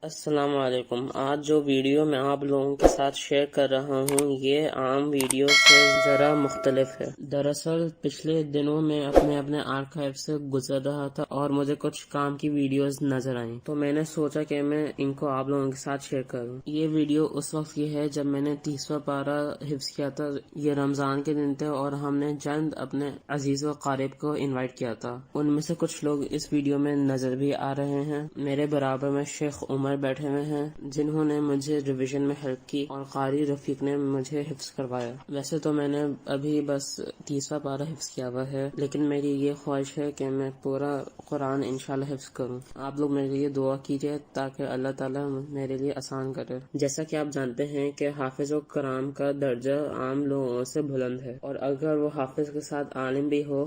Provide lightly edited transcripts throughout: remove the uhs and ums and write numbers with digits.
السلام علیکم۔ آج جو ویڈیو میں آپ لوگوں کے ساتھ شیئر کر رہا ہوں یہ عام ویڈیو سے ذرا مختلف ہے۔ دراصل پچھلے دنوں میں اپنے آرکائیو سے گزر رہا تھا اور مجھے کچھ کام کی ویڈیوز نظر آئیں تو میں نے سوچا کہ میں ان کو آپ لوگوں کے ساتھ شیئر کروں۔ یہ ویڈیو اس وقت کی ہے جب میں نے 30واں پارہ حفظ کیا تھا۔ یہ رمضان کے دن تھے اور ہم نے چند اپنے عزیز و قارب کو انوائٹ کیا تھا۔ ان میں سے کچھ لوگ اس ویڈیو میں نظر بھی آ رہے ہیں۔ میرے برابر میں شیخ عمر بیٹھے ہوئے ہیں جنہوں نے مجھے ریویژن میں ہیلپ کی اور قاری رفیق نے مجھے حفظ کروایا۔ ویسے تو میں نے ابھی بس 30واں پارہ حفظ کیا ہوا ہے لیکن میری یہ خواہش ہے کہ میں پورا قرآن انشاءاللہ حفظ کروں۔ آپ لوگ میرے لیے دعا کیجیے تاکہ اللہ تعالیٰ میرے لیے آسان کرے۔ جیسا کہ آپ جانتے ہیں کہ حافظ و کرام کا درجہ عام لوگوں سے بلند ہے اور اگر وہ حافظ کے ساتھ عالم بھی ہو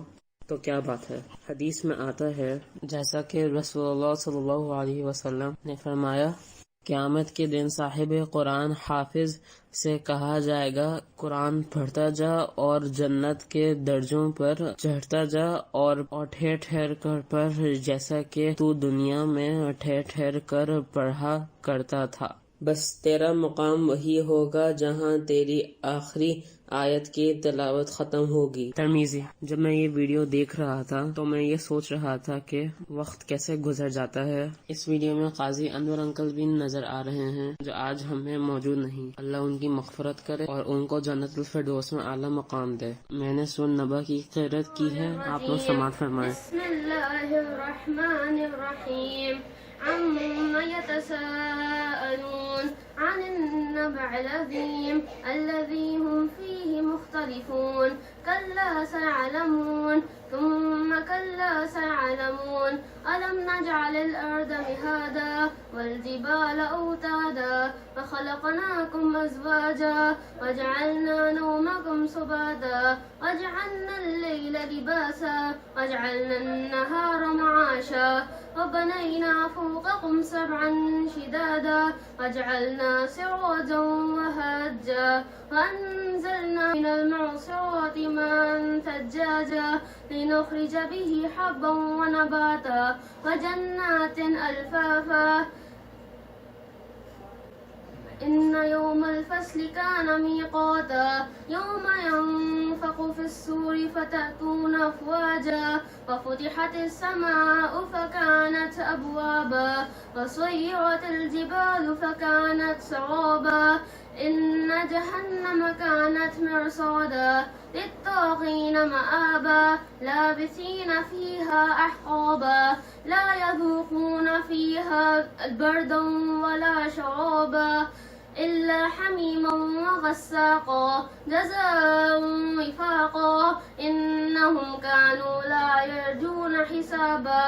تو کیا بات ہے۔ حدیث میں آتا ہے جیسا کہ رسول اللہ صلی اللہ علیہ وسلم نے فرمایا، قیامت کے دن صاحب قرآن حافظ سے کہا جائے گا قرآن پڑھتا جا اور جنت کے درجوں پر چڑھتا جا اور ٹھہر ٹھہر کر پڑھ جیسا کہ تو دنیا میں ٹھہر ٹھہر کر پڑھا کرتا تھا۔ بس تیرا مقام وہی ہوگا جہاں تیری آخری آیت کی تلاوت ختم ہوگی۔ ترمیزی، جب میں یہ ویڈیو دیکھ رہا تھا تو میں یہ سوچ رہا تھا کہ وقت کیسے گزر جاتا ہے۔ اس ویڈیو میں قاضی انور انکل بھی نظر آ رہے ہیں جو آج ہمیں موجود نہیں۔ اللہ ان کی مغفرت کرے اور ان کو جنت الفردوس میں اعلیٰ مقام دے۔ میں نے سورہ نبا کی قرأت کی ہے، آپ لوگ سماعت فرمائیں۔ بسم اللہ الرحمن الرحیم عما يتساءلون عن النبع العظیم الذی هم فیہ مختلفون کلا سیعلمون ثم کلا سیعلمون ألم نجعل الأرض مهادا والجبال أوتادا فخلقناكم أزواجا وجعلنا نومكم سباتا وجعلنا الليل لباسا وجعلنا النهار معاشا وبنينا فوقكم سبعا شدادا وجعلنا سراجا وهاجا وأنزلنا من المعصرات ماء ثجاجا لنخرج به حبا ونباتا وجنات ألفافا إن يوم الفصل كان ميقاتا يوم ينفخ في الصور فتأتون أفواجا وفتحت السماء فكانت أبوابا وسيرت الجبال فكانت سرابا إن جهنم كانت مرصادا للطاغين مآبا لابثين فيها أحقابا لا يذوقون فيها بردا ولا شرابا إلا حميما وغساقا جزاء وفاقا إنهم كانوا لا يرجون حسابا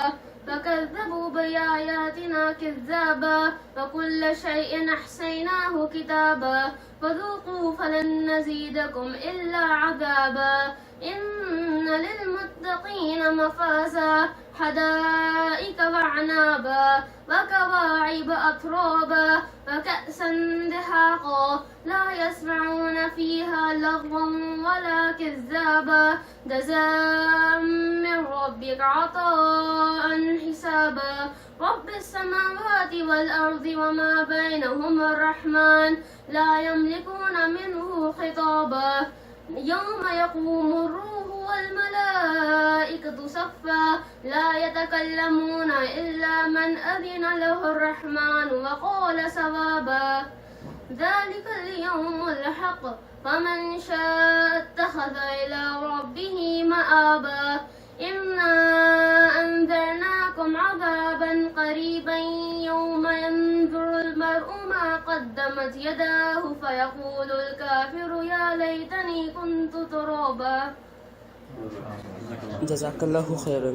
فكذبوا بآياتنا كذابا وكل شيء أحصيناه كتابا فذوقوا فلن نزيدكم إلا عذابا إن للمتقين مفازا حدائق وعنابا وكواعب أترابا وكأسا دهاقا لا يسمعون فيها لغوا ولا كذابا جزاء من ربك عطاء حسابا رب السماوات والأرض وما بينهما الرحمن لا يملكون منه خطابا يوم يقوم الروح والملائكة صفا لا يتكلمون إلا من أذن له الرحمن وقال صوابا ذلك اليوم الحق فمن شاء اتخذ إلى ربه مآبا إنا أنذرناكم عذابا قريبا يوم ينظر المرء ما قدمت يداه فيقول الكافر يا ليتني كنت ترابا۔ جزاک اللہ خیرا۔